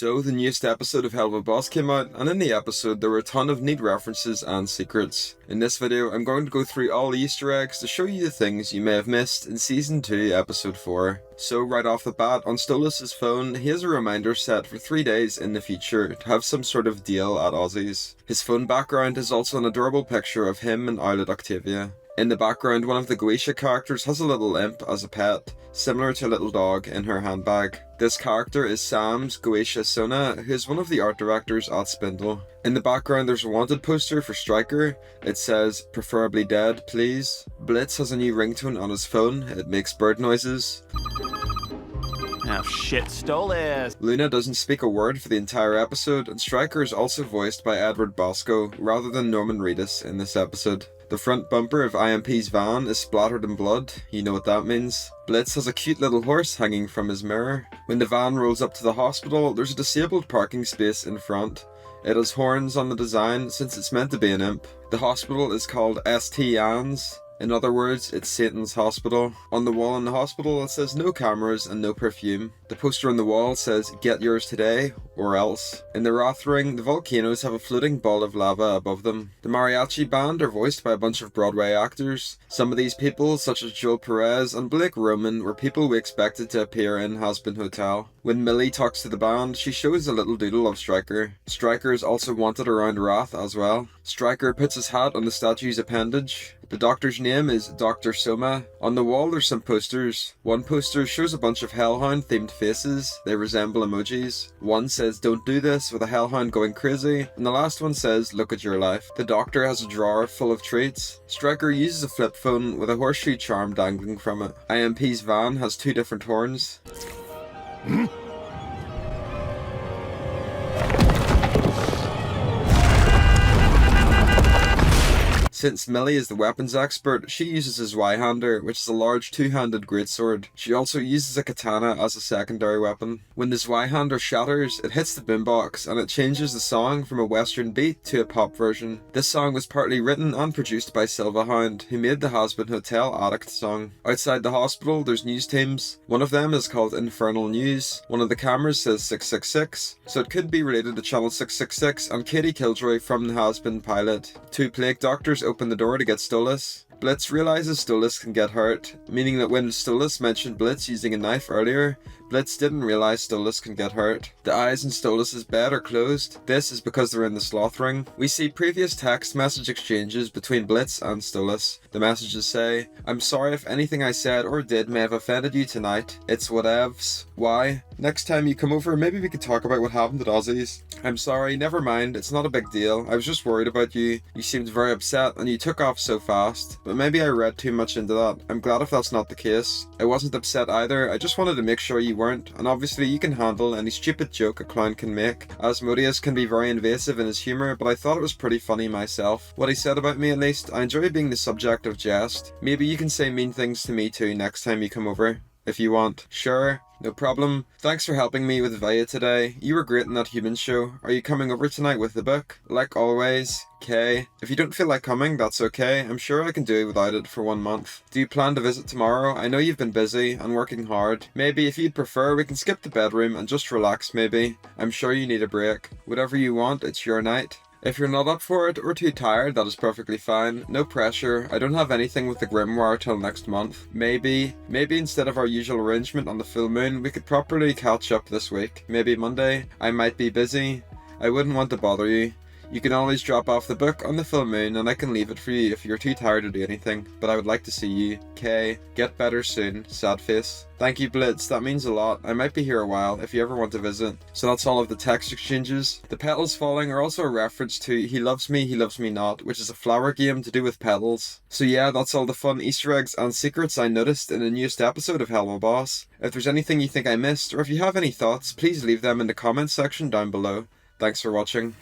So, the newest episode of Helluva Boss came out, and in the episode there were a ton of neat references and secrets. In this video, I'm going to go through all the Easter eggs to show you the things you may have missed in Season 2, Episode 4. So, right off the bat, on Stolas' phone, he has a reminder set for 3 days in the future to have some sort of deal at Ozzy's. His phone background is also an adorable picture of him and Owlet Octavia. In the background, one of the Goetia characters has a little imp as a pet, similar to a little dog in her handbag. This character is Sam's Goetia Sona, who is one of the art directors at Spindle. In the background there's a wanted poster for Stryker. It says, "Preferably dead, please." Blitz has a new ringtone on his phone. It makes bird noises. Oh shit, Stolas! Luna doesn't speak a word for the entire episode, and Stryker is also voiced by Edward Bosco, rather than Norman Reedus in this episode. The front bumper of IMP's van is splattered in blood, you know what that means. Blitz has a cute little horse hanging from his mirror. When the van rolls up to the hospital, there's a disabled parking space in front. It has horns on the design since it's meant to be an imp. The hospital is called ST4. In other words, it's Satan's hospital. On the wall in the hospital it says no cameras and no perfume. The poster on the wall says get yours today or else. In the Wrath Ring, the volcanoes have a floating ball of lava above them. The mariachi band are voiced by a bunch of Broadway actors. Some of these people, such as Joel Perez and Blake Roman, were people we expected to appear in Has Been Hotel. When Millie talks to the band, she shows a little doodle of Stryker. Stryker is also wanted around Wrath as well. Stryker puts his hat on the statue's appendage. The doctor's name is Dr. Soma. On the wall there's some posters. One poster shows a bunch of Hellhound themed faces. They resemble emojis. One says don't do this with a Hellhound going crazy, and the last one says look at your life. The doctor has a drawer full of treats. Stryker uses a flip phone with a horseshoe charm dangling from it. IMP's van has 2 different horns. Since Millie is the weapons expert, she uses his Y-hander, which is a large 2-handed greatsword. She also uses a katana as a secondary weapon. When this Y-hander shatters, it hits the boombox and it changes the song from a western beat to a pop version. This song was partly written and produced by Silvahound, who made the Has Been Hotel Addict song. Outside the hospital there's news teams. One of them is called Infernal News. One of the cameras says 666, so it could be related to Channel 666 and Katie Killjoy from the Has Been pilot. 2 plague doctors open the door to get Stolas. Blitz realizes Stolas can get hurt, meaning that when Stolas mentioned Blitz using a knife earlier, Blitz didn't realize Stolas can get hurt. The eyes in Stolas' bed are closed. This is because they're in the sloth ring. We see previous text message exchanges between Blitz and Stolas. The messages say, "I'm sorry if anything I said or did may have offended you tonight. It's whatevs. Why? Next time you come over, maybe we could talk about what happened at Ozzy's. I'm sorry, never mind, it's not a big deal. I was just worried about you. You seemed very upset and you took off so fast. But maybe I read too much into that. I'm glad if that's not the case. I wasn't upset either, I just wanted to make sure you weren't, and obviously you can handle any stupid joke a clown can make. Asmodeus can be very invasive in his humour, but I thought it was pretty funny myself. What he said about me at least, I enjoy being the subject of jest. Maybe you can say mean things to me too next time you come over. If you want. Sure. No problem. Thanks for helping me with Vaya today. You were great in that human show. Are you coming over tonight with the book? Like always, Kay. If you don't feel like coming, that's okay. I'm sure I can do without it for 1 month. Do you plan to visit tomorrow? I know you've been busy and working hard. Maybe if you'd prefer, we can skip the bedroom and just relax maybe. I'm sure you need a break. Whatever you want, it's your night. If you're not up for it or too tired, that is perfectly fine. No pressure. I don't have anything with the Grimoire till next month. Maybe instead of our usual arrangement on the full moon, we could properly catch up this week. Maybe Monday. I might be busy. I wouldn't want to bother you. You can always drop off the book on the full moon and I can leave it for you if you're too tired to do anything. But I would like to see you. Kay. Get better soon. Sad face. Thank you, Blitz. That means a lot. I might be here a while if you ever want to visit. So that's all of the text exchanges. The petals falling are also a reference to He Loves Me Not, which is a flower game to do with petals. So yeah, that's all the fun Easter eggs and secrets I noticed in the newest episode of Helluva Boss. If there's anything you think I missed, or if you have any thoughts, please leave them in the comments section down below. Thanks for watching.